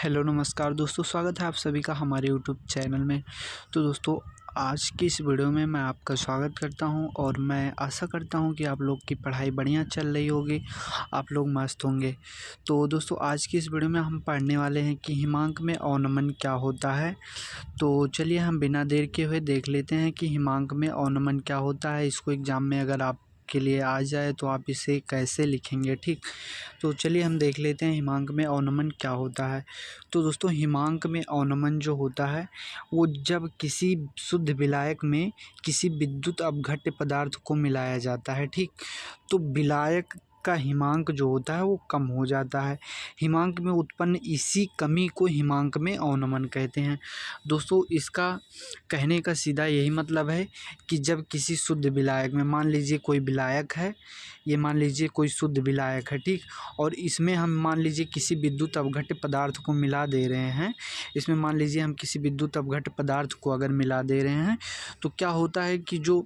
Hello नमस्कार दोस्तों, स्वागत है आप सभी का हमारे यूट्यूब चैनल में। तो दोस्तों, आज की इस वीडियो में मैं आपका स्वागत करता हूं और मैं आशा करता हूं कि आप लोग की पढ़ाई बढ़िया चल रही होगी, आप लोग मस्त होंगे। तो दोस्तों, आज की इस वीडियो में हम पढ़ने वाले हैं कि हिमांक में अवनमन क्या होता है। तो चलिए हम बिना देर के हुए देख लेते हैं कि हिमांक में अवनमन क्या होता है। इसको एग्ज़ाम में अगर आप के लिए आ जाए तो आप इसे कैसे लिखेंगे, ठीक। तो चलिए हम देख लेते हैं हिमांक में अवनमन क्या होता है। तो दोस्तों, हिमांक में अवनमन जो होता है वो जब किसी शुद्ध विलायक में किसी विद्युत अपघट्य पदार्थ को मिलाया जाता है, ठीक। तो विलायक का हिमांक जो होता है वो कम हो जाता है। हिमांक में उत्पन्न इसी कमी को हिमांक में अवनमन कहते हैं। दोस्तों, इसका कहने का सीधा यही मतलब है कि जब किसी शुद्ध विलायक में, मान लीजिए कोई विलायक है, ये मान लीजिए कोई शुद्ध विलायक है, ठीक। और इसमें हम मान लीजिए किसी विद्युत अपघट्य पदार्थ को मिला दे रहे हैं। इसमें मान लीजिए हम किसी विद्युत अपघट्य पदार्थ को अगर मिला दे रहे हैं तो क्या होता है कि जो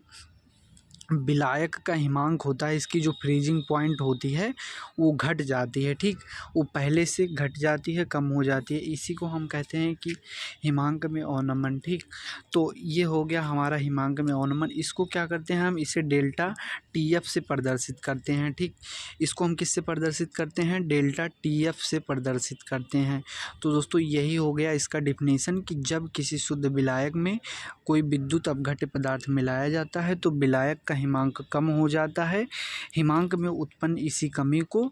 विलायक का हिमांक होता है, इसकी जो फ्रीजिंग पॉइंट होती है वो घट जाती है, ठीक। वो पहले से घट जाती है, कम हो जाती है। इसी को हम कहते हैं कि हिमांक में अवनमन, ठीक। तो ये हो गया हमारा हिमांक में अवनमन। इसको क्या करते हैं, हम इसे डेल्टा टीएफ से प्रदर्शित करते हैं, ठीक। इसको हम किससे प्रदर्शित करते हैं, डेल्टा टीएफ से प्रदर्शित करते हैं। तो दोस्तों, यही हो गया इसका डिफिनीसन कि जब किसी शुद्ध विलायक में कोई विद्युत अपघट्य पदार्थ मिलाया जाता है तो विलायक का हिमांक कम हो जाता है। हिमांक में उत्पन्न इसी कमी को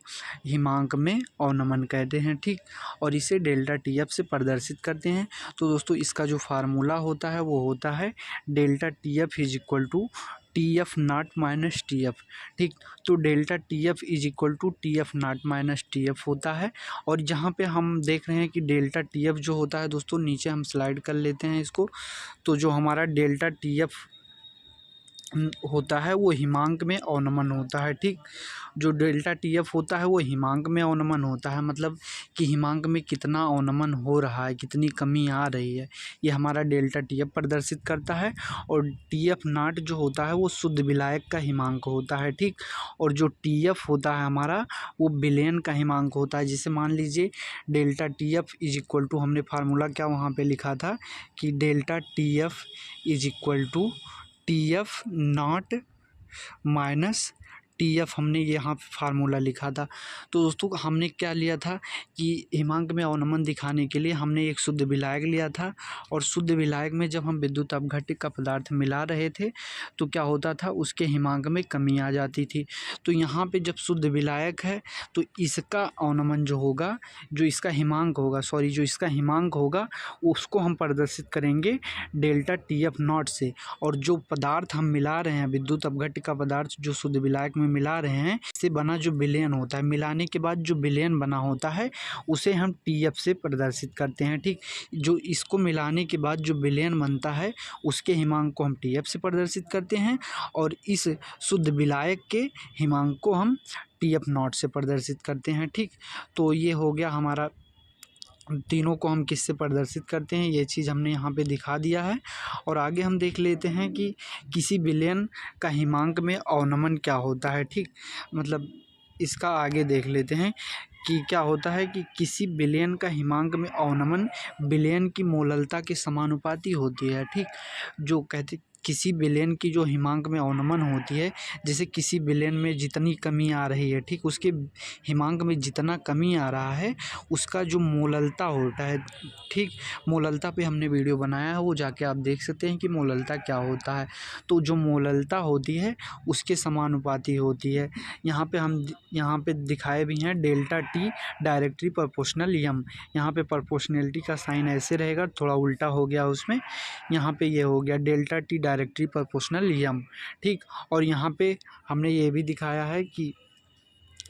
हिमांक में अवनमन कहते हैं, ठीक। और इसे डेल्टा टीएफ से प्रदर्शित करते हैं। तो दोस्तों, इसका जो फार्मूला होता है वो होता है delta TF is equal to T F naught minus T F, ठीक। तो delta T F is equal to T F naught minus T F होता है। और जहाँ पे हम देख रहे हैं कि डेल्टा टी एफ जो होता है दोस्तों, नीचे हम स्लाइड कर लेते हैं इसको। तो जो हमारा डेल्टा टी एफ होता है वो हिमांक में अवनमन होता है, ठीक। जो डेल्टा टीएफ होता है वो हिमांक में अवनमन होता है, मतलब कि हिमांक में कितना अवनमन हो रहा है, कितनी कमी आ रही है, ये हमारा डेल्टा टीएफ प्रदर्शित करता है। और टीएफ नाट जो होता है वो शुद्ध विलायक का हिमांक होता है, ठीक। और जो टीएफ होता है हमारा वो विलयन का हिमांक होता है। जिसे मान लीजिए delta TF is equal to, हमने फार्मूला क्या वहाँ पे लिखा था कि delta TF is equal to T F naught minus T F, हमने यहाँ फार्मूला लिखा था। तो दोस्तों, हमने क्या लिया था कि हिमांक में अवनमन दिखाने के लिए हमने एक शुद्ध विलायक लिया था। और शुद्ध विलायक में जब हम विद्युत अपघट्य का पदार्थ मिला रहे थे तो क्या होता था, उसके हिमांक में कमी आ जाती थी। तो यहाँ पे जब शुद्ध विलायक है तो इसका अवनमन जो होगा, जो इसका हिमांक होगा, जो इसका हिमांक होगा उसको हम प्रदर्शित करेंगे डेल्टा टी एफ नॉट से। और जो पदार्थ हम मिला रहे हैं, विद्युत अपघट्य का पदार्थ जो शुद्ध विलायक में मिला रहे हैं, इससे बना जो विलयन होता है, मिलाने के बाद जो विलयन बना होता है उसे हम टीएफ से प्रदर्शित करते हैं, ठीक। जो इसको मिलाने के बाद जो विलयन बनता है उसके हिमांक को हम टीएफ से प्रदर्शित करते हैं। और इस शुद्ध विलायक के हिमांक को हम टीएफ नॉट से प्रदर्शित करते हैं, ठीक। तो ये हो गया हमारा, तीनों को हम किससे प्रदर्शित करते हैं ये चीज़ हमने यहाँ पे दिखा दिया है। और आगे हम देख लेते हैं कि किसी विलयन का हिमांक में अवनमन क्या होता है, ठीक। मतलब इसका आगे देख लेते हैं कि क्या होता है कि किसी विलयन का हिमांक में अवनमन विलयन की मोललता के समानुपाती होती है, ठीक। जो कहते किसी विलयन की जो हिमांक में अवनमन होती है, जैसे किसी विलयन में जितनी कमी आ रही है, ठीक, उसके हिमांक में जितना कमी आ रहा है उसका जो मोललता होता है, ठीक। मोललता पे हमने वीडियो बनाया है, वो जाके आप देख सकते हैं कि मोललता क्या होता है। तो जो मोललता होती है उसके समानुपाती होती है। यहाँ पे दिखाए भी हैं डेल्टा टी डायरेक्टली प्रोपोर्शनल यम। यहाँ पे प्रोपोर्शनलिटी का साइन ऐसे रहेगा, थोड़ा उल्टा हो गया उसमें। यहाँ पे ये हो गया डेल्टा टी डायरेक्टली प्रोपोर्शनल यम, ठीक। और यहाँ पे हमने ये भी दिखाया है कि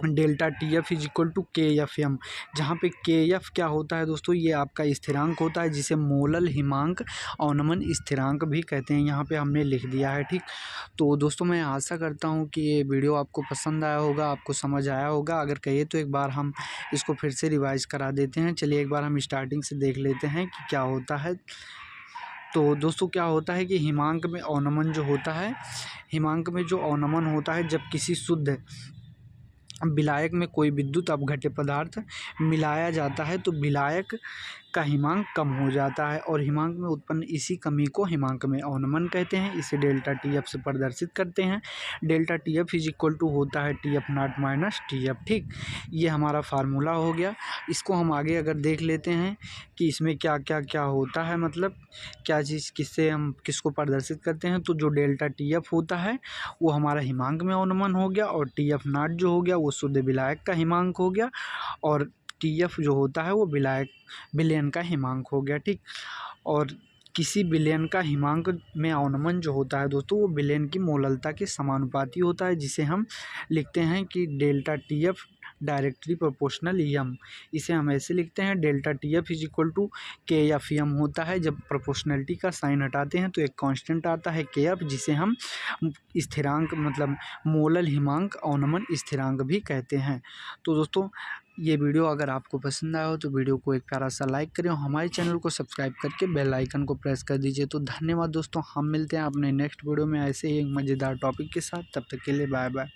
delta T F is equal to K F M. जहाँ पे के एफ क्या होता है दोस्तों, ये आपका स्थिरांक होता है जिसे मोलल हिमांक अवनमन स्थिरांक भी कहते हैं। यहाँ पे हमने लिख दिया है, ठीक। तो दोस्तों, मैं आशा करता हूँ कि ये वीडियो आपको पसंद आया होगा, आपको समझ आया होगा। अगर कहिए तो एक बार हम इसको फिर से रिवाइज करा देते हैं। चलिए एक बार हम स्टार्टिंग से देख लेते हैं कि क्या होता है। तो दोस्तों, क्या होता है कि हिमांक में अवनमन जो होता है, हिमांक में जो अवनमन होता है जब किसी शुद्ध विलायक में कोई विद्युत अपघट्य पदार्थ मिलाया जाता है तो विलायक का हिमांक कम हो जाता है और हिमांक में उत्पन्न इसी कमी को हिमांक में अवनमन कहते हैं। इसे डेल्टा टी एफ से प्रदर्शित करते हैं। Delta T F is equal to होता है T F naught minus T F. ठीक, ये हमारा फार्मूला हो गया। इसको हम आगे अगर देख लेते हैं कि इसमें क्या क्या क्या होता है, मतलब क्या चीज़ किससे हम किसको प्रदर्शित करते हैं। तो जो डेल्टा टी एफ होता है वो हमारा हिमांक में अवनमन हो गया और टी एफ नॉट जो हो गया वो शुद्ध विलायक का हिमांक हो गया और टी एफ जो होता है वो विलयन का हिमांक हो गया। ठीक, और किसी विलयन का हिमांक में अवनमन जो होता है दोस्तों वो विलयन की मोललता के समानुपाती होता है, जिसे हम लिखते हैं कि delta T F directly proportional M. इसे हम ऐसे लिखते हैं delta T F is equal to K F M होता है। जब प्रोपोर्शनलिटी का साइन हटाते हैं तो एक कांस्टेंट आता है के एफ, जिसे हम स्थिरांक मतलब मोलल हिमांक अवनमन स्थिरांक भी कहते हैं। तो दोस्तों ये वीडियो अगर आपको पसंद आया हो तो वीडियो को एक प्यारा सा लाइक करें और हमारे चैनल को सब्सक्राइब करके बेल आइकन को प्रेस कर दीजिए। तो धन्यवाद दोस्तों, हम मिलते हैं अपने नेक्स्ट वीडियो में ऐसे ही एक मज़ेदार टॉपिक के साथ। तब तक के लिए बाय बाय।